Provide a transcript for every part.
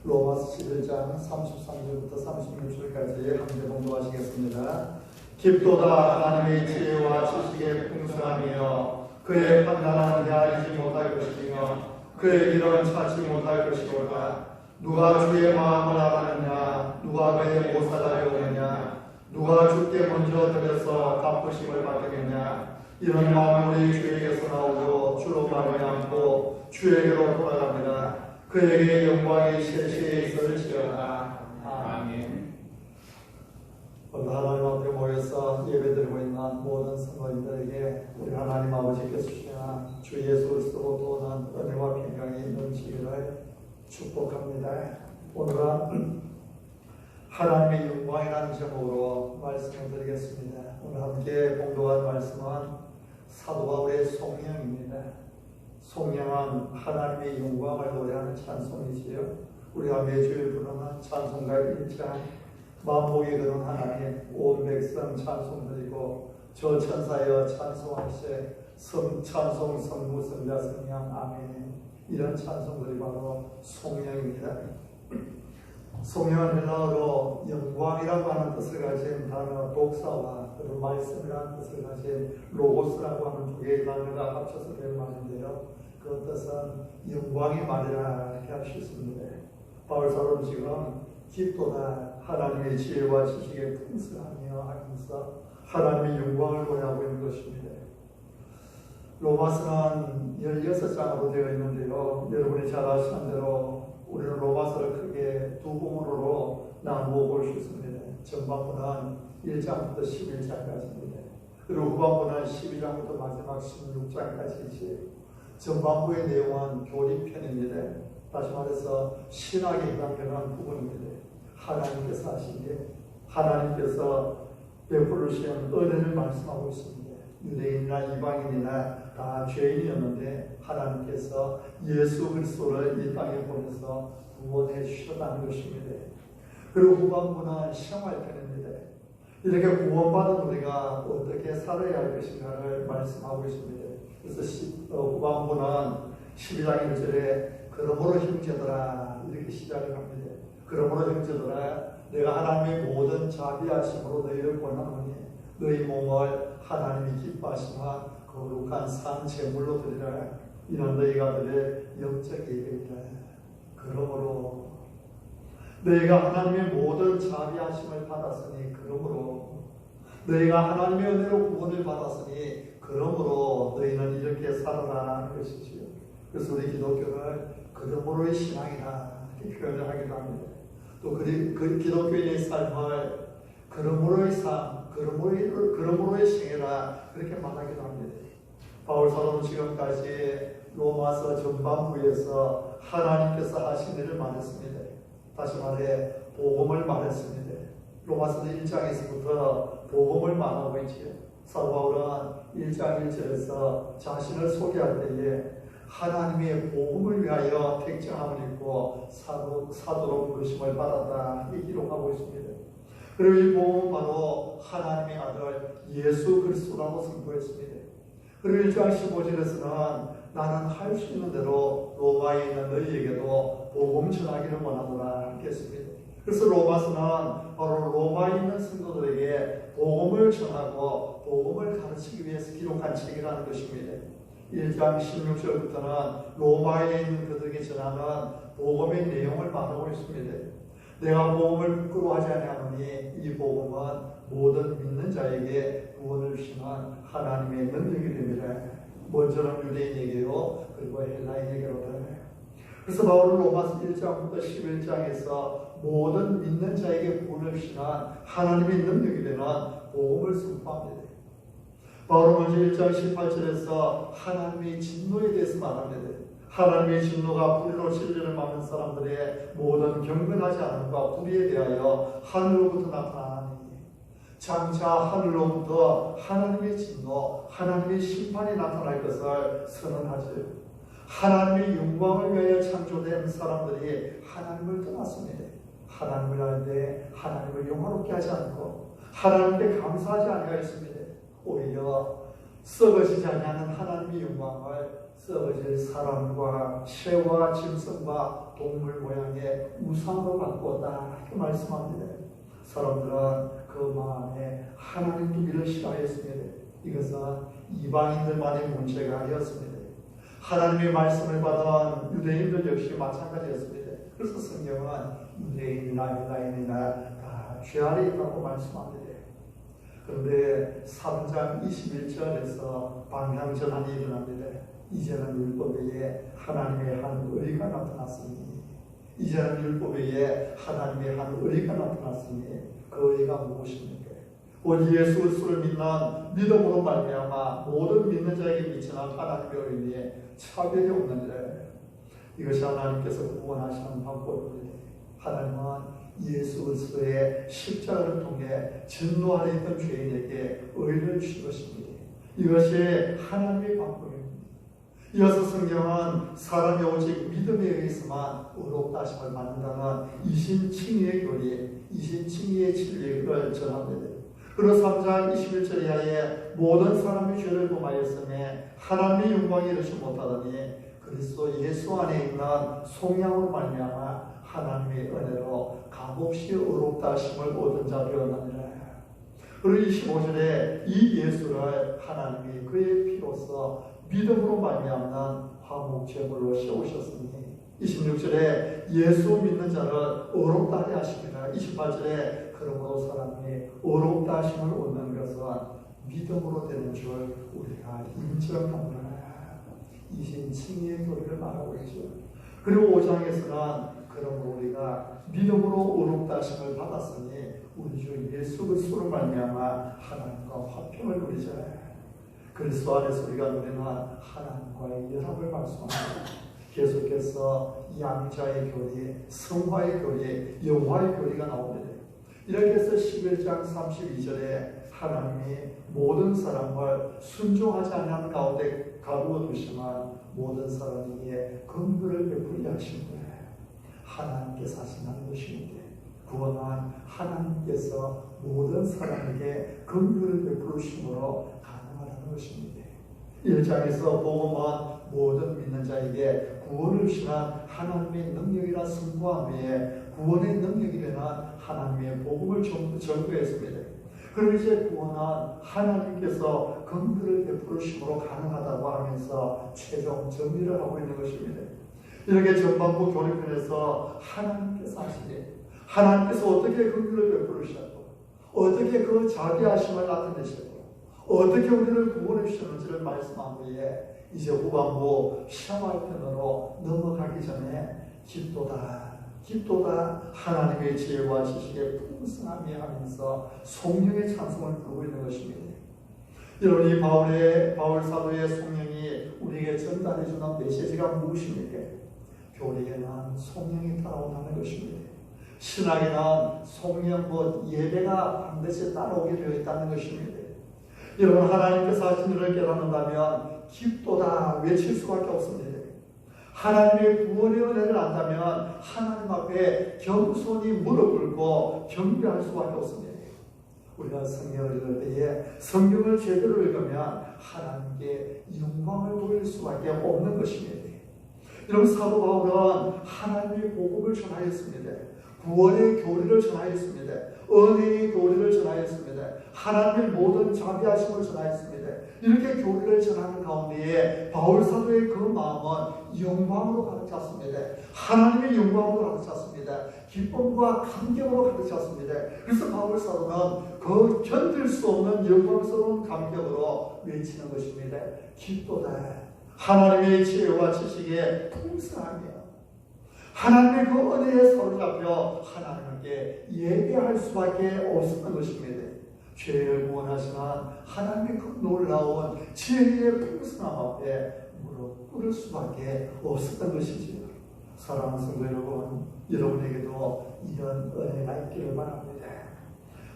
로마서 11장 33절부터 36절까지 함께 봉독하시겠습니다. 깊도다 하나님의 지혜와 지식의 풍성함이여 그의 판단은 헤아리지 못할 것이며 그의 길은 찾지 못할 것이로다. 누가 주의 마음을 알았느냐? 누가 그의 모사를 배우느냐? 누가 주께 먼저 들여서 갚으심을 받겠느냐? 이런 마음이 주에게서 나오고 주로 말미암고 주에게로 돌아갑니다. 그에게 영광이 세시에 있을지어다. 아멘. 오늘 하나님 앞에 모여서 예배드리고 있는 모든 성도님들에게 우리 하나님 아버지께서 주시는 주 예수 그리스도로 도는 은혜와 평강이 넘치기를 축복합니다. 오늘은 하나님의 영광이라는 제목으로 말씀을 드리겠습니다. 오늘 함께 봉독할 말씀은 사도 바울의 송명입니다. 송명은 하나님의 영광을 노래하는 찬송이지요. 우리가 매주일 부르는 찬송가 1장 만복이 그런 하나님 온 백성 찬송드리고 저 천사여 찬송할세 찬송 성부 성자 성령 아멘. 이런 찬송들이 바로 송명입니다. 송명은 헬라어로 영광이라고 하는 뜻을 가진 단어 독사와 그리고 말씀이라는 뜻을 가진 로고스라고 하는 두 개의 단어가 합쳐서 된 말인데요. 그 뜻은 영광의 말이라 이렇게 할 수 있습니다. 바울 사도는 지금 깊도다 하나님의 지혜와 지식의 풍성하며 하면서 하나님의 영광을 노래하고 있는 것입니다. 로마서는 16장으로 되어 있는데요. 여러분이 잘 아시는 대로 우리는 로마서를 크게 두 부분으로 나누어 볼 수 있습니다. 전반부는 1장부터 11장까지입니다. 그리고 후반부는 12장부터 마지막 16장까지이지. 전반부의 내용은 교리편입니다. 다시 말해서 신학에 해당되는 부분입니다. 하나님께서 하신 게 하나님께서 베풀으신 은혜를 말씀하고 있습니다. 유대인이나 이방인이나 다 죄인이었는데 하나님께서 예수 그리스도를 이 땅에 보내서 구원해 주셨다는 것입니다. 그리고 후반부는 생활편입니다. 이렇게 구원받은 우리가 어떻게 살아야 할 것인가를 말씀하고 있습니다. 그래서 후반부는 12장 1절에 그러므로 형제들아 이렇게 시작을 합니다. 그러므로 형제들아 내가 하나님의 모든 자비하심으로 너희를 권하노니 너희 몸을 하나님이 기뻐하시나 거룩한 산 제물로 드리라. 이는 너희가 드릴 영적 예배이다. 그러므로 너희가 하나님의 모든 자비하심을 받았으니 그러므로 너희가 하나님의 은혜로 구원을 받았으니 그러므로 너희는 이렇게 살아라는 것이지요. 그래서 우리 기독교는 그러므로의 신앙이다 이렇게 표현을 하기도 합니다. 또 그 기독교인의 삶을 그러므로의 삶, 그러므로의 생애라 그렇게 말하기도 합니다. 바울 사도는 지금까지 로마서 전반부에서 하나님께서 하신 일을 말했습니다. 다시 말해 복음을 말했습니다. 로마서 1장에서부터 복음을 말하고 있지요. 사도 바울은 1장 1절에서 자신을 소개할 때에 하나님의 복음을 위하여 택정함을 입고 사도로 부르심을 받았다 이 기록하고 있습니다. 그리고 이 복음은 바로 하나님의 아들 예수 그리스도라고 선포했습니다. 그리고 1장 15절에서는 나는 할 수 있는 대로 로마에 있는 너희에게도 복음 전하기를 원하노라 이렇게 했습니다. 그래서 로마서는 바로 로마에 있는 성도들에게 복음을 전하고 복음을 가르치기 위해서 기록한 책이라는 것입니다. 1장 16절부터는 로마에 있는 그들에게 전하는 복음의 내용을 말하고 있습니다. 내가 복음을 부끄러워하지 아니하노니 이 복음은 모든 믿는 자에게 구원을 주시는 하나님의 능력이 됩니다. 먼저는 유대인에게요 그리고 헬라인에게로다. 그래서 바울은 로마서 1장부터 11장에서 모든 믿는 자에게 구원을 주시는 하나님의 능력이 되는 복음을 선포합니다. 바울은 먼저 1장 18절에서 하나님의 진노에 대해서 말합니다. 하나님의 진노가 불의로 진리를 막는 사람들의 모든 경건하지 않음과 불의에 대하여 하늘로부터 나타나니 장차 하늘로부터 하나님의 진노, 하나님의 심판이 나타날 것을 선언하죠. 하나님의 영광을 위하여 창조된 사람들이 하나님을 떠났습니다. 하나님을 알되 하나님을 영화롭게 하지 않고 하나님께 감사하지 아니하였습니다. 오히려 썩어지지 아니하는 하나님의 영광을 썩어질 사람과 새와 짐승과 동물 모양의 우상으로 바꾸었다 이렇게 말씀합니다. 사람들은 그 마음에 하나님 두기를 싫어했습니다. 이것은 이방인들만의 문제가 아니었습니다. 하나님의 말씀을 받은 유대인들 역시 마찬가지였습니다. 그래서 성경은 유대인이나 헬라인이나 다 죄 아래 있다고 말씀합니다. 그런데 3장 21절에서 방향전환이 일어납니다. 이제는 율법 외에 하나님의 한 의가 나타났으니, 이제는 율법 외에 하나님의 한 의가 나타났으니 그 의가 무엇입니까? 오직 예수 그리스도를 믿는 믿음으로 말미암아 모든 믿는 자에게 미치는 하나님의 의에 차별이 없느니라. 이것이 하나님께서 구원하시는 방법입니다. 하나님은 예수 그리스도의 십자가를 통해 진노 아래 있던 죄인에게 의를 주신 것입니다. 이것이 하나님의 방법입니다. 이어서 성경은 사람이 오직 믿음에 의해서만 의롭다 하심을 받는다는 이신칭의의 교리, 이신칭의의 진리를 전합니다. 그리고 3장 21절 이하에 모든 사람의 죄를 범하였음에 하나님의 영광에 이르지 못하더니 그리스도 예수 안에 있는 속량으로 말미암아 하나님의 은혜로 값없이 의롭다 하심을 얻은 자 되었느니라. 그리고 25절에 이 예수를 하나님이 그의 피로써 믿음으로 말미암는 화목제물로 세우셨으니, 26절에 예수 믿는 자를 의롭다 하게 하십니다. 28절에 그러므로 사람이 의롭다 하심을 얻는 것은 믿음으로 되는 줄 우리가 인정합니다. 이신칭의의 교리를 말하고 있죠. 그리고 5장에서는 그러므로 우리가 믿음으로 의롭다 하심을 받았으니 우리 주 예수 그리스도로 말미암아 하나님과 화평을 누리자. 그리스도 안에서 우리가 누리는 하나님과의 연합을 말씀합니다. 계속해서 양자의 교리, 성화의 교리, 영화의 교리가 나옵니다. 이렇게 해서 11장 32절에 하나님이 모든 사람을 순종하지 않는 가운데 가두어 두시면 모든 사람에게 긍휼을 베풀게 하신 거예요. 하나님께서 하시는 것입니다. 구원은 하나님께서 모든 사람에게 긍휼을 베푸심으로 가능하다는 것입니다. 1장에서 복음은 모든 믿는 자에게 구원을 주시는 하나님의 능력이라 선포함에 구원의 능력이 되는 하나님의 복음을 전부했습니다. 그리고 이제 구원은 하나님께서 긍휼을 베푸심으로 가능하다고 하면서 최종 정리를 하고 있는 것입니다. 이렇게 전반부 교리편에서 하나님께서 하시니, 하나님께서 어떻게 긍휼을 베푸셨고 어떻게 그 자비하심을 나타내셨고 어떻게 우리를 구원해 주셨는지를 말씀한 후에 이제 후반부 샤왈 편으로 넘어가기 전에 기도다 하나님의 지혜와 지식의 풍성함이 하면서 성령의 찬송을 부르고 있는 것입니다. 여러분, 이 바울 사도의 성령이 우리에게 전달해 주는 메시지가 무엇입니까? 교리에는 성령이 따라온다는 것입니다. 신학에는 성령 곧 예배가 반드시 따라오게 되어 있다는 것입니다. 여러분, 하나님께서 하신 일을 깨닫는다면 기도다 외칠 수밖에 없습니다. 하나님의 구원의 은혜를 안다면 하나님 앞에 겸손히 무릎 꿇고 경배할 수밖에 없습니다. 우리가 성경을 읽을 때에 성경을 제대로 읽으면 하나님께 영광을 돌릴 수밖에 없는 것입니다. 여러분, 사도 바울은 하나님의 복음을 전하였습니다. 구원의 교리를 전하였습니다. 은혜의 교리를 전하였습니다. 하나님의 모든 자비하심을 전하였습니다. 이렇게 교리를 전하는 가운데에 바울 사도의 그 마음은 영광으로 가득 찼습니다. 하나님의 영광으로 가득 찼습니다. 기쁨과 감격으로 가득 찼습니다. 그래서 바울 사도는 그 견딜 수 없는 영광스러운 감격으로 외치는 것입니다. 기도다. 하나님의 지혜와 지식에 풍성하며 하나님의 그 은혜에 사로잡혀 하나님께 예배할 수밖에 없었던 것입니다. 죄를 구원하시는 하나님의 그 놀라운 지혜의 풍성함 앞에 무릎 꿇을 수밖에 없었던 것이지요. 사랑하는 성도 여러분, 여러분에게도 이런 은혜가 있기를 바랍니다.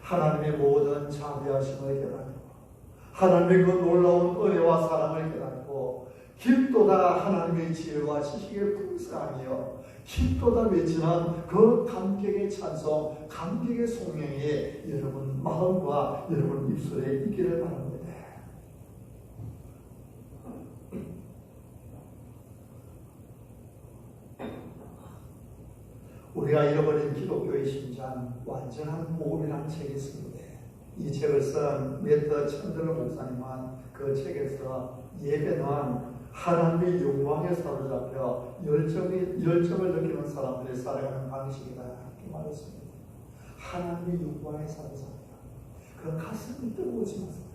하나님의 모든 자비하심을 깨닫고 하나님의 그 놀라운 은혜와 사랑을 깨닫고 깊도다 하나님의 지혜와 지식의 풍성함이요 깊도다 외치는 그 감격의 찬송, 감격의 송명이 여러분 마음과 여러분 입술에 있기를 바랍니다. 우리가 잃어버린 기독교의 심장, 완전한 복음이라는 책이 있습니다. 이 책을 쓴 매터 천들 목사님은 그 책에서 예배는 하나님의 영광에 사로잡혀 열정을 느끼는 사람들이 살아가는 방식이다 이렇게 말했습니다. 하나님의 영광에 사로잡혀 그 가슴이 뜨거워지 마세요.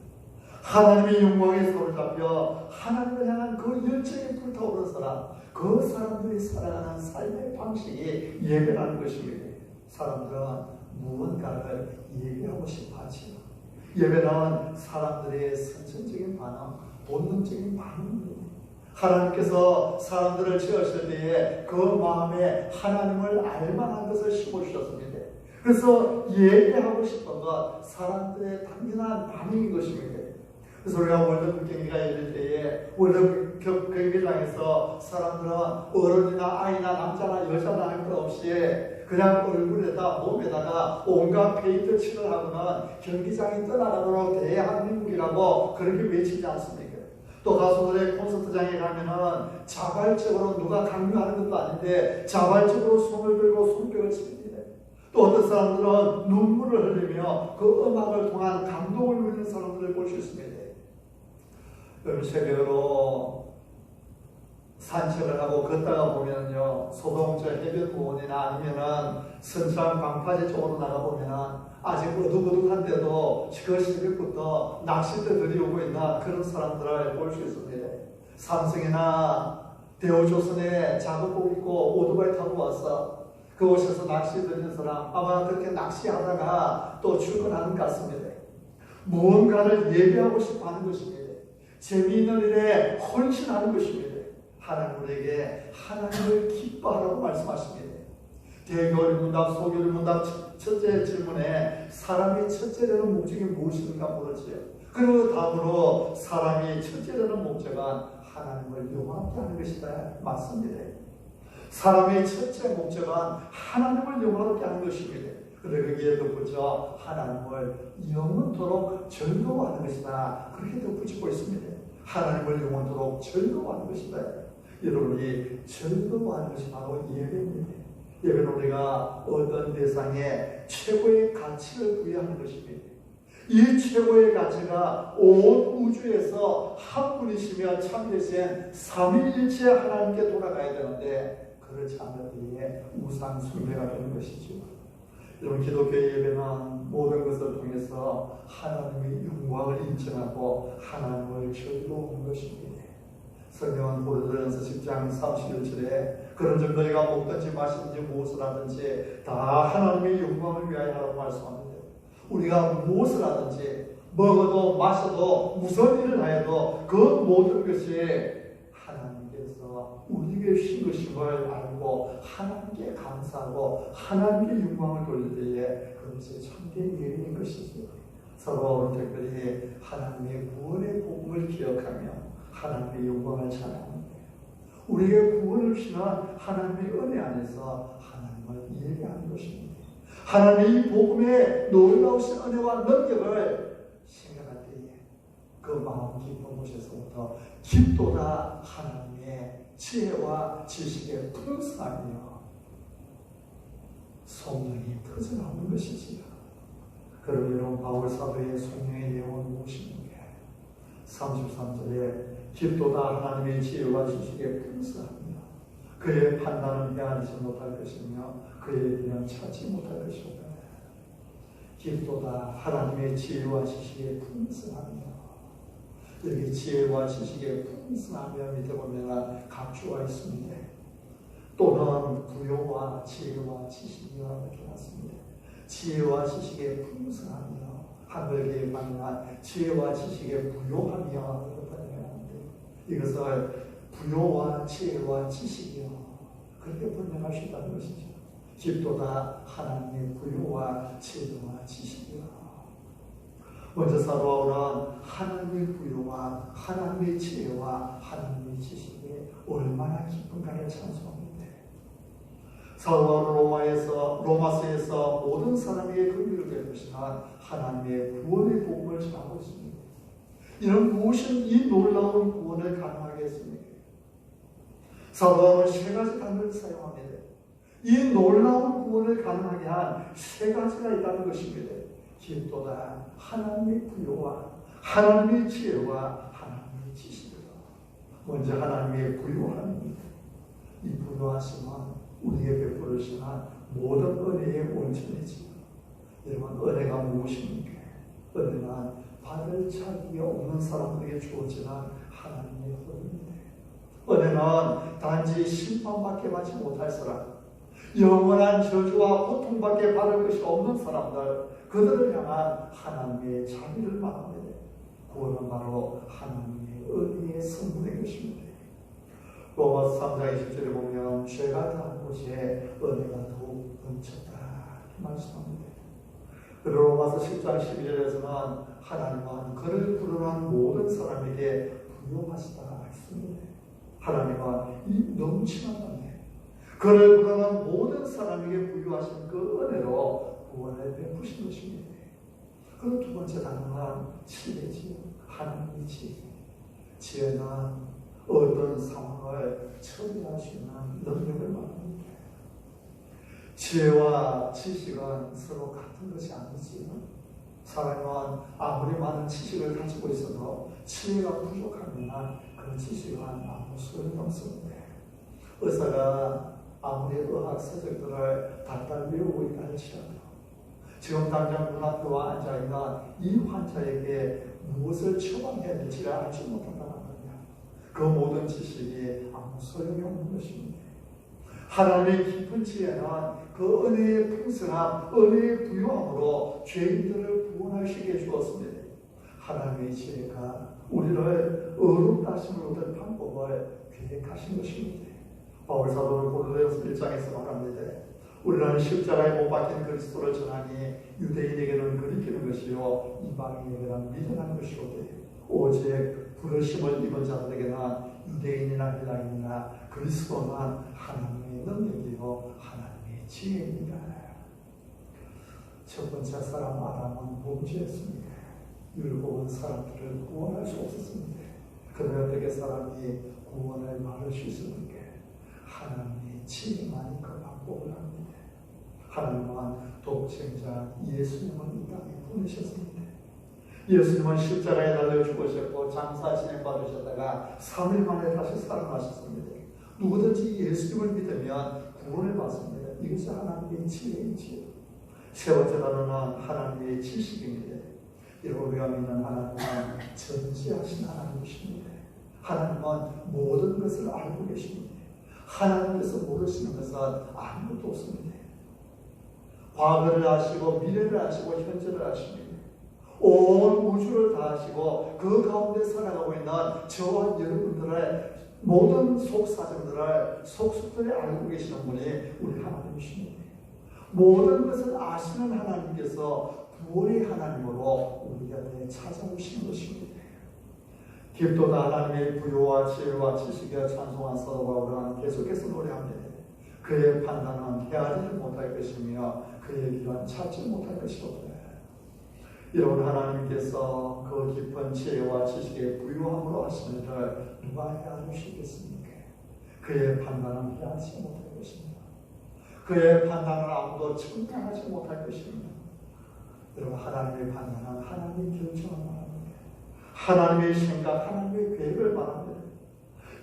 하나님의 영광에 사로잡혀 하나님을 향한 그 열정이 불타오르는 사람, 그 사람들이 살아가는 삶의 방식이 예배라는 것입니다. 사람들은 무언가를 예배하고 싶어 하지요. 예배는 사람들의 선천적인 반응, 본능적인 반응입니다. 하나님께서 사람들을 지으실 때에 그 마음에 하나님을 알만한 것을 심어주셨습니다. 그래서 예배하고 싶은 것, 사람들의 당연한 반응인 것입니다. 그래서 우리가 월드컵 경기가 열릴 때에 월드컵 경기장에서 사람들은 어른이나 아이나 남자나 여자나 할 것 없이 그냥 얼굴에다 몸에다가 온갖 페인트 칠을 하고는 경기장이 떠나가도록 대한민국이라고 그렇게 외치지 않습니까? 또 가수들의 콘서트장에 가면은 자발적으로 누가 강요하는 것도 아닌데 자발적으로 손을 들고 손뼉을 칩니다. 또 어떤 사람들은 눈물을 흘리며 그 음악을 통한 감동을 누리는 사람들을 볼 수 있습니다. 여러분 새벽으로 산책을 하고 걷다가 보면요, 소동저 해변공원이나 아니면은 선산 방파제 쪽으로 나가보면은 아직 어둑어둑한데도 그 새벽부터 낚싯대들이 오고 있는 그런 사람들을 볼 수 있습니다. 삼성이나 대우조선에 작업복 입고 오토바이 타고 와서 그곳에서 낚시 드는 사람, 아마 그렇게 낚시하다가 또 출근하는 것 같습니다. 무언가를 예배하고 싶어 하는 것입니다. 재미있는 일에 헌신하는 것입니다. 하나님 우리에게 하나님을 기뻐하라고 말씀하십니다. 대교리 문답, 소교리 문답 첫째 질문에 사람이 첫째라는 목적이 무엇인가 물었지요. 그리고 다음으로 사람이 첫째라는 목적은 하나님을 영화롭게 하는 것이다. 맞습니다. 사람의 첫째 목적은 하나님을 영화롭게 하는 것입니다. 그런데 거기에 덧붙여 하나님을 영원토록 즐거워하는 것이다. 그렇게 덧붙이고 있습니다. 하나님을 영원토록 즐거워하는 것이다. 여러분이 즐거워하는 것이 바로 예배입니다. 예배는 우리가 어떤 대상에 최고의 가치를 부여하는 것입니다. 이 최고의 가치가 온 우주에서 한 분이시며 참되신 삼위일체 하나님께 돌아가야 되는데 그렇지 않을 때에 우상 숭배가 되는 것이죠. 여러분 기독교 예배는 모든 것을 통해서 하나님의 영광을 인정하고 하나님을 즐거워하는 것입니다. 성경은 고린도전서 10장 31절에 그런즉 너희가 먹든지 마시든지 무엇을 하든지 다 하나님의 영광을 위하여 하라고 말씀합니다. 우리가 무엇을 하든지 먹어도 마셔도 무슨 일을 하여도 그 모든 것이 하나님께서 우리에게 주신 것임을 알고 하나님께 감사하고 하나님께 영광을 돌릴 때에 그것이 참된 예배인 것이죠. 서로 특별히 하나님의 구원의 복음을 기억하며 하나님의 영광을 찬양합니다. 우리의 구원을 주시는 하나님의 은혜 안에서 하나님을 예배하는 것입니다. 하나님의 복음의 놀라우신 은혜와 능력을 생각할 때에 그 마음 깊은 곳에서부터 깊도다 하나님의 지혜와 지식의 풍성하며 성령이 터져나오는 것이지요. 그럼 여러분 바울 사도의 성령의 내용은 무엇입니까? 33절에 깊도다 하나님의 지혜와 지식에 풍성하며 그의 판단은 헤아리지 못할 것이며 그의 길은 찾지 못할 것이다. 깊도다 하나님의 지혜와 지식에 풍성하며 여기 지혜와 지식에 풍성하며 밑에 보면 각주가 있습니다. 또는 부요와 지혜와 지식이와 이렇게 났습니다. 지혜와 지식에 풍성하며 한글계에 보면 지혜와 지식에 부요하며 번역하는데 이것을 부요와 지혜와 지식이요 그렇게 번역할 수 있다는 것이죠. 깊도다 하나님의 부요와 지혜와 지식이요. 먼저 사도 바울은 하나님의 부요와 하나님의 지혜와 하나님의 지식이 얼마나 깊은가를 찬송합니다. 사도 바울은 로마서에서 모든 사람에게 긍휼을 베푸시는 하나님의 구원의 복음을 전하고 있습니다. 이런 무엇이 이 놀라운 구원을 가능하게 했습니까? 사도 바울은 세 가지 단어를 사용합니다. 이 놀라운 구원을 가능하게 한 세 가지가 있다는 것입니다. 기도다, 하나님의 부요와 하나님의 지혜와 하나님의 지식이다. 먼저 하나님의 부요함입니다. 이 부요하심은 우리에게 베풀으시는 모든 은혜의 원천이지요. 여러분, 은혜가 무엇입니까? 은혜는 받을 자격이 없는 사람들에게 주어지는 하나님의 은혜입니다. 은혜는 단지 심판밖에 받지 못할 사람, 영원한 저주와 고통밖에 받을 것이 없는 사람들, 그들을 향한 하나님의 자비를 말합니다. 그것은 바로 하나님의 은혜의 선물의 것입니다. 로마서 3장 20절에 보면 죄가 다한 곳에 은혜가 더욱 넘쳤다 말씀합니다. 그리고 로마서 10장 12절에서는 하나님은 그를 부르는 모든 사람에게 부요하시다 했습니다. 하나님은 이 넘치는 은혜, 그를 부르는 모든 사람에게 부요하신 그 은혜로 구원을 베푸신 것입니다. 그리고 두 번째 단어는 지혜지요. 하나님의 지혜. 지혜는 어떤 상황을 처리할 수 있는 능력을 말합니다. 지혜와 지식은 서로 같은 것이 아니지요. 사람은 아무리 많은 지식을 가지고 있어도 지혜가 부족하면 그 지식은 아무 소용없습니다. 의사가 아무리 의학 서적들을 달달 외우고 있다 할지라도 지금 당장 눈앞에 앉아있는 이 환자에게 무엇을 처방해야 될지를 알지 못한다는 거냐. 그 모든 지식이 아무 소용이 없는 것입니다. 하나님의 깊은 지혜는 그 은혜의 풍성함, 은혜의 부요함으로 죄인들을 구원하시게 주었습니다. 하나님의 지혜가 우리를 의롭다 하심을 얻을 방법을 계획하신 것입니다. 바울 사도는 고린도전서 1장에서 말합니다. 우리는 십자가에 못 박힌 그리스도를 전하니 유대인에게는 그리키는 것이요 이방인에게는 미련한 것이로되 오직 부르심을 입은 자들에게는 유대인이나 헬라인이나 그리스도는 하나님의 능력이요 하나님의 지혜입니다. 첫 번째 사람 아담은 범죄했습니다. 율법은 사람들을 구원할 수 없었습니다. 그러나 어떻게 사람이 구원을 받을 수 있습니까? 하나님의 지혜만이 그 방법을 합니다. 하나님은 독생자 예수님을 이 땅에 보내셨습니다. 예수님은 십자가에 달려 죽으셨고 장사 진행받으셨다가 3일 만에 다시 살아나셨습니다. 누구든지 예수님을 믿으면 구원을 받습니다. 이것이 하나님의 지혜이지요. 세 번째 단어는 하나님의 지식입니다. 여러분, 우리가 믿는 하나님은 전지하신 하나님이십니다. 하나님은 모든 것을 알고 계십니다. 하나님께서 모르시는 것은 아무것도 없습니다. 과거를 아시고 미래를 아시고 현재를 아십니다. 온 우주를 다 아시고 그 가운데 살아가고 있는 저와 여러분들의 모든 속사정들을 속속들이 알고 계시는 분이 우리 하나님이십니다. 모든 것을 아시는 하나님께서 구원의 하나님으로 우리 곁에 찾아오시는 것입니다. 깊도다 하나님의 부요와 지혜와 지식에 찬송한 사도 바울은 계속해서 노래합니다. 그의 판단은 헤아리지 못할 것이며 그의 길은 찾지 못할 것이로다. 여러분, 하나님께서 그 깊은 지혜와 지식의 부요함으로 하시는 일을 누가 헤아릴 수 있겠습니까? 그의 판단은 헤아리지 못할 것입니다. 그의 판단을 아무도 측량하지 못할 것입니다. 여러분, 하나님의 판단은 하나님의 결정을 말합니다. 하나님의 생각, 하나님의 계획을 말합니다.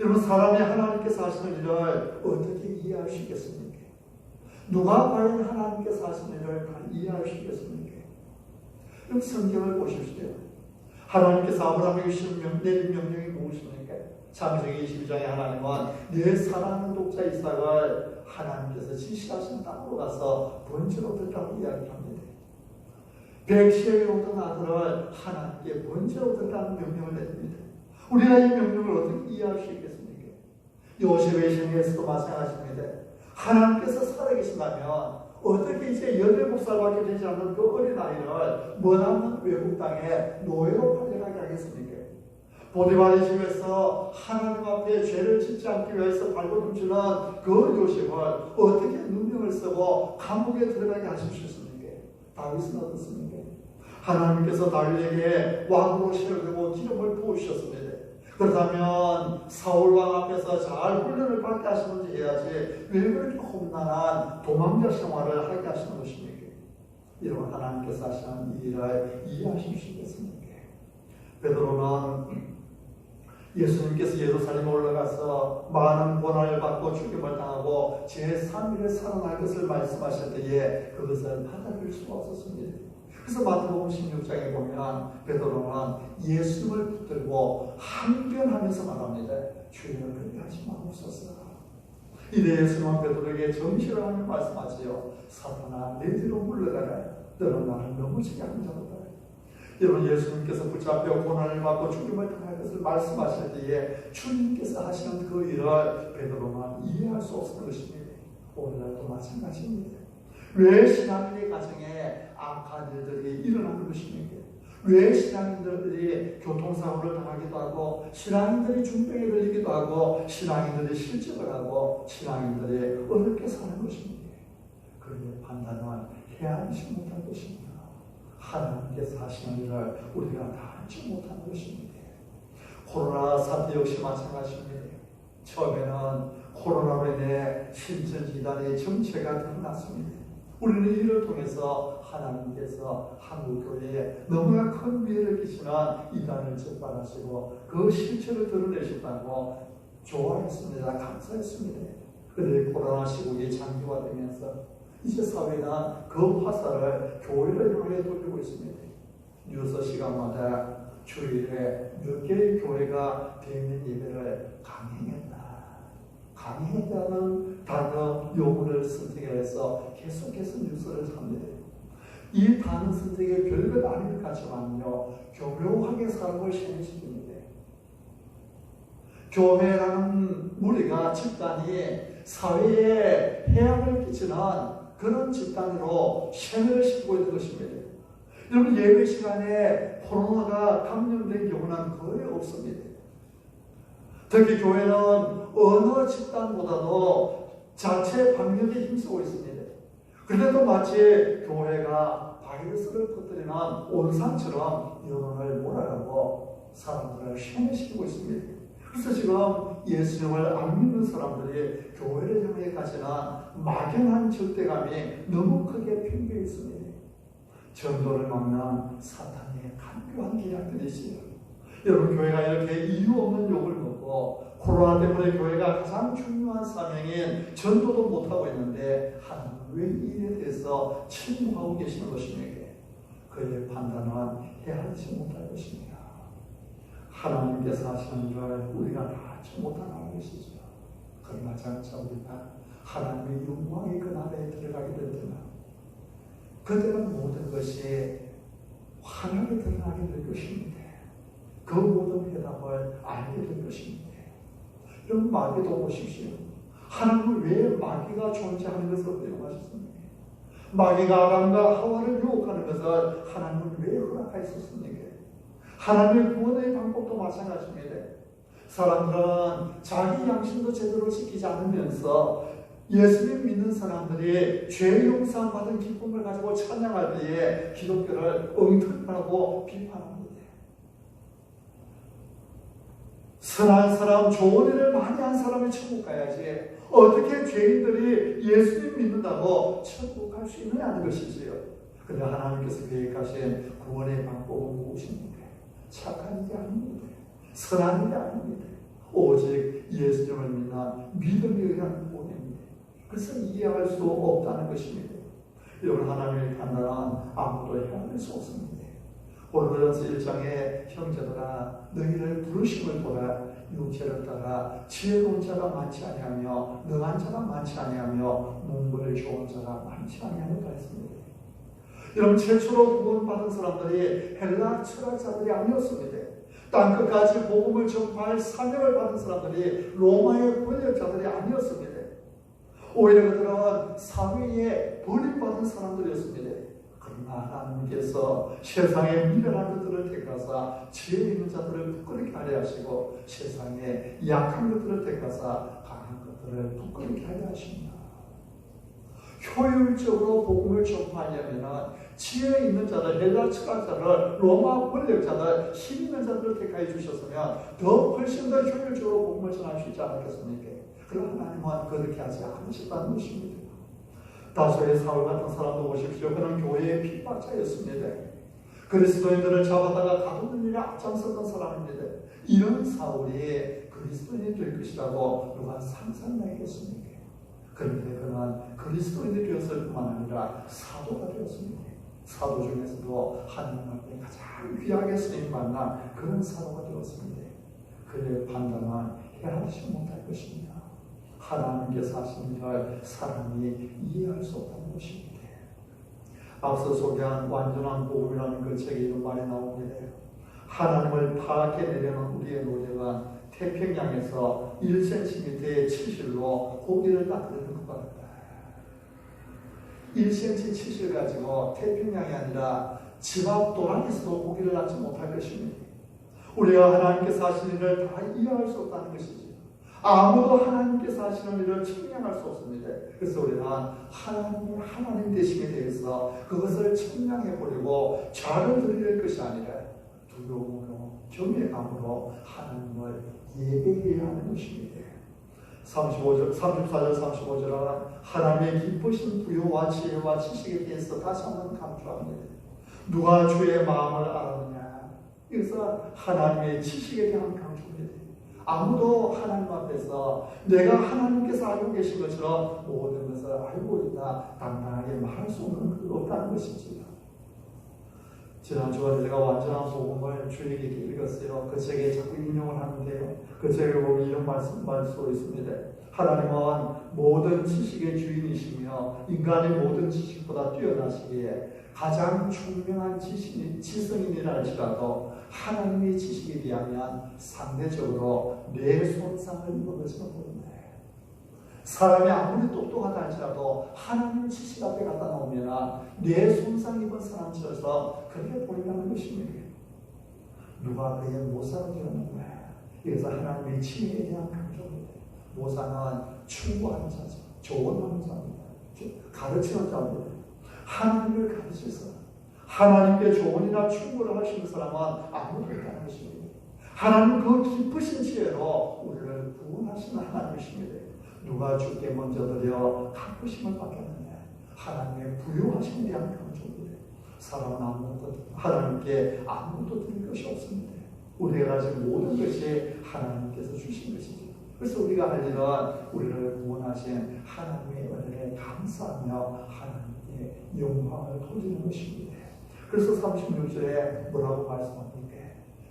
여러분, 사람이 하나님께서 하시는 일을 어떻게 이해할 수 있겠습니까? 누가 과연 하나님께서 하시는 일을 다 이해할 수 있겠습니까? 여러분, 성경을 보십시오. 하나님께서 아브라함에게 내린 명령이 무엇입니까? 창세기 22장에 하나님은 내 사랑하는 독자 이삭을 하나님께서 지시하신 땅으로 가서 번제로 드리라고 이야기합니다. 백시에 오던 아들을 하나님께 번제로 드리라는 명령을 내립니다. 우리가 이 명령을 어떻게 이해할 수 있겠습니까? 요셉의 생애에서도 마찬가지입니다. 하나님께서 살아계신다면 어떻게 이제 17살밖에 되지 않는 그 어린아이를 머나먼 외국 땅에 노예로 팔려가게 하겠습니까? 보디발의 집에서 하나님 앞에 죄를 짓지 않기 위해서 발버둥치는 그 요셉을 어떻게 누명을 쓰고 감옥에 들어가게 하실 수 있습니까? 다윗은 어떻습니까? 하나님께서 다윗에게 왕으로 세우고 기름을 부으셨습니다. 그렇다면 사울왕 앞에서 잘 훈련을 받게 하시는지 해야지 왜 그렇게 험난한 도망자 생활을 하게 하시는 것입니까? 이런 하나님께서 하시는 이 일을 이해하실 수 있겠습니까? 베드로는 예수님께서 예루살렘에 올라가서 많은 고난을 받고 죽임을 당하고 제3일에 살아날 것을 말씀하실 때에 그것을 받아들일 수가 없었습니다. 그래서 마태복음 16장에 보면 베드로는 예수님을 붙들고 항변하면서 말합니다. 주여 그렇게 하지 마옵소서. 이래 예수님은 베드로에게 정시를 하며 말씀하지요. 사탄아 내 뒤로 물러가라. 너는 나를 넘어지게 하는 자로다. 여러분 예수님께서 붙잡혀 고난을 받고 죽임을 당할 것을 말씀하실 때에 주님께서 하시는 그 일을 베드로는 이해할 수 없었던 것입니다. 오늘날도 마찬가지입니다. 왜 신앙인의 가정에 악한 일들이 일어나는 것입니까? 왜 신앙인들이 교통사고를 당하기도 하고 신앙인들이 중병에 걸리기도 하고 신앙인들이 실직을 하고 신앙인들이 어렵게 사는 것입니까? 그의 판단은 해야지 못할 것입니다. 하나님께서 하시는 일을 우리가 다 알지 못하는 것입니다. 코로나 사태 역시 마찬가지입니다. 처음에는 코로나로 인해 신천지단의 정체가 드러났습니다. 우리는 이를 통해서 하나님께서 한국교회에 너무나 큰 위해를 끼치는 이단을 적발하시고 그 실체를 드러내셨다고 좋아했습니다. 감사했습니다. 그런데 코로나 시국이 장기화되면서 이제 사회가 그 화살을 교회를 향해 돌리고 있습니다. 뉴스 시간마다 주일에 몇 개의 교회가 대면 예배를 강행했다. 강행했다는 단어 용어를 선택해서 계속해서 뉴스를 삽니다. 이 단어 선택이 별것 아닐 것 같지만요. 교묘하게 사람을 세뇌시킵니다. 교회라는 무리가 집단이 사회에 해악을 끼치는 그런 집단으로 세뇌를 시키고 있는 것입니다. 여러분 예배 시간에 코로나가 감염된 경우는 거의 없습니다. 특히 교회는 어느 집단보다도 자체 방역에 힘쓰고 있습니다. 그런데도 마치 교회가 바이러스를 터뜨리는 온상처럼 여론을 몰아가고 사람들을 세뇌시키고 있습니다. 그래서 지금 예수님을 안 믿는 사람들이 교회를 향해 가지는 막연한 적대감이 너무 크게 핀겨 있습니다. 전도를 막는 사탄의 간교한 계략들이지요. 여러분 교회가 이렇게 이유 없는 욕을 먹고 코로나 때문에 교회가 가장 중요한 사명인 전도도 못하고 있는데 하나님은 왜 이 일에 대해서 침묵하고 계시는 것입니까? 그의 판단은 헤아리지 못할 것입니다. 하나님께서 하시는 일을 우리가 다 알지 못하는 것이죠. 그러나 장차 우리가 하나님의 영광의 그 나라에 들어가게 될 때는 그때는 모든 것이 환하게 드러나게 될 것입니다. 그 모든 해답을 알게 될 것입니다. 여러분 마귀도 보십시오. 하나님은 왜 마귀가 존재하는 것을 허용하셨습니까? 마귀가 아담과 하와를 유혹하는 것을 하나님은 왜 허락하셨습니까? 하나님의 구원의 방법도 마찬가지입니다. 사람들은 자기 양심도 제대로 지키지 않으면서 예수님 믿는 사람들이 죄 용서 받은 기쁨을 가지고 찬양할 때에 기독교를 엉터리라고 비판합니다. 선한 사람, 좋은 일을 많이 한 사람이 천국 가야지 어떻게 죄인들이 예수님 믿는다고 천국 갈 수 있느냐 하는 것이지요. 그런데 하나님께서 계획하신 구원의 방법은 무엇입니까? 착한 일이 아닙니다. 선한 일이 아닙니다. 오직 예수님을 믿는 믿음에 의한 구원입니다. 그래서 이해할 수 없다는 것입니다. 여러분 하나님의 판단은 아무도 헤아릴 수 없습니다. 고린도전서 1장에 형제들아 너희를 부르심을 보라 육체를 따라 지혜로운 자가 많지 아니하며 능한 자가 많지 아니하며 문벌 좋은 자가 많지 아니하며 했습니다. 여러분 최초로 구원받은 사람들이 헬라 철학자들이 아니었습니다. 땅끝까지 복음을 전파할 사명을 받은 사람들이 로마의 권력자들이 아니었습니다. 오히려 그들은 사회에 버림받은 사람들이었습니다. 그러나 하나님께서 세상에 미련한 것들을 택하사 지혜 있는 자들을 부끄럽게 하려 하시고 세상에 약한 것들을 택하사 강한 것들을 부끄럽게 하려 하십니다. 효율적으로 복음을 전파하려면 지혜 있는 자들, 헬라 철학자들, 로마 권력자들, 힘 있는 자들을 택하여 주셨으면 더 훨씬 더 효율적으로 복음을 전할 수 있지 않았겠습니까? 그러나 하나님은 그렇게 하지 않으셨다는 것입니다. 다소의 사울 같은 사람도 보십시오. 그는 교회의 핍박자였습니다. 그리스도인들을 잡아다가 가두는 일에 앞장섰던 사람입니다. 이런 사울이 그리스도인이 될 것이라고 누가 상상했겠습니까? 그런데 그는 그리스도인이 되었을 뿐만 아니라 사도가 되었습니다. 사도 중에서도 하나님 앞에 가장 귀하게 쓰임 받는 그런 사도가 되었습니다. 그의 판단은 헤아리지 못할 것입니다. 하나님께서 하신 일을 사람이 이해할 수 없다는 것입니다. 앞서 소개한 완전한 복음이라는 그 책에 이런 말이 나옵니다. 하나님을 파악해내려는 우리의 노력은 태평양에서 1cm의 치실로 고기를 낚는 것 같다. 1cm 치실 가지고 태평양이 아니라 집 앞 도랑에서도 고기를 낚지 못할 것입니다. 우리가 하나님께서 하시는 일을 다 이해할 수 없다는 것이지. 아무도 하나님께서 하시는 일을 측량할 수 없습니다. 그래서 우리는 하나님이 하나님 되심에 대해서 그것을 측량해 보려고 좌를 들릴 것이 아니라 두려움으로 경외감으로 하나님을 예배해야 하는 것입니다. 34절 35절은 하나님의 기쁘신 부요와 지혜와 지식에 대해서 다시 한번 강조합니다. 누가 주의 마음을 알았느냐. 그래서 하나님의 지식에 대한 강조입니다. 아무도 하나님 앞에서 내가 하나님께서 알고 계신 것처럼 모든 것을 알고 있다 당당하게 말할 수 없는 그 없다는 것이지. 지난주에 제가 완전한 복음을 주에게 읽었어요. 그 책에 자꾸 인용을 하는데요. 그 책에 보면 이런 말씀도 있습니다. 하나님은 모든 지식의 주인이시며 인간의 모든 지식보다 뛰어나시기에 가장 총명한 지성인이라 할지라도 하나님의 지식에 비하면 상대적으로 뇌손상을 입은 것으로 보입니다. 사람이 아무리 똑똑하다 할지라도 하나님 지식 앞에 갖다 놓으면 뇌손상 입은 사람처럼 그렇게 보인다는 것입니다. 누가 그의 모사를 지었는가? 그래서 하나님의 지혜에 대한 강조입니다. 모사는 충고하는 자죠. 조언하는 자입니다. 가르치는 자입니다. 하나님을 가르쳐서 하나님께 조언이나 충고를 하시는 사람은 아무도 없다는 것입니다. 하나님 그 기쁘신 지혜로 우리를 구원하시는 하나님이십니다. 누가 주께 먼저 드려 갚으심을 받겠느냐. 하나님의 부요하심에 대한 강조입니다. 사람은 아무것도 하나님께 아무것도 드릴 것이 없습니다. 우리가 가진 모든 것이 하나님께서 주신 것이죠. 그래서 우리가 할 일은 우리를 구원하신 하나님의 은혜에 감사하며 하나님께 영광을 돌리는 것입니다. 그래서 36절에 뭐라고 말씀합니까?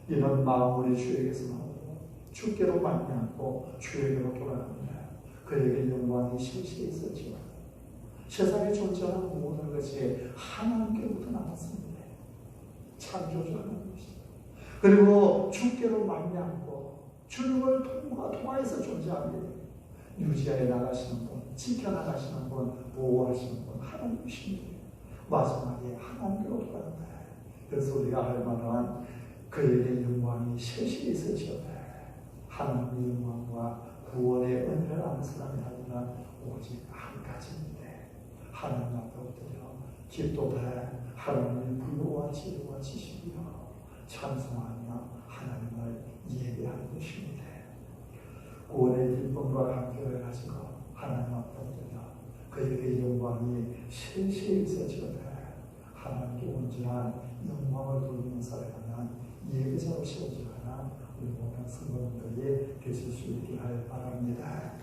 이는 마음으로 주에게서 나오고 주께로 말미암고 주에게로 돌아갑니다. 그에게 영광이 실시에 있었지만 세상에 존재하는 모든 것이 하나님께로부터 나왔습니다. 창조주 하나님이십니다. 그리고 주께로 말미암고 주님을 통하여서 존재합니다. 유지하여 나가시는 분, 지켜나가시는 분, 보호하시는 분 하나님이십니다. 마지막에 하나님께로 돌아간다. 그래서 우리가 할 말은 그에게 영광이 셋이 있으시오다. 하나님의 영광과 구원의 은혜를 아는 사람이 하려면 오직 한 가지입니다. 하나님 앞에 엎드려 기도하라. 하나님의 부요와 지혜와 지식이여 찬송하며 하나님을 예배하는 것입니다. 구원의 기쁨과 감격을 가지고 하나님 앞에 엎드려 그에게 영광이 셋이 있어지어다. 하나님께 온전한 영광을 돌리는 사람은 예배자로 세워지거나 우리 모든 성도들이 되실 수 있게 할 바랍니다.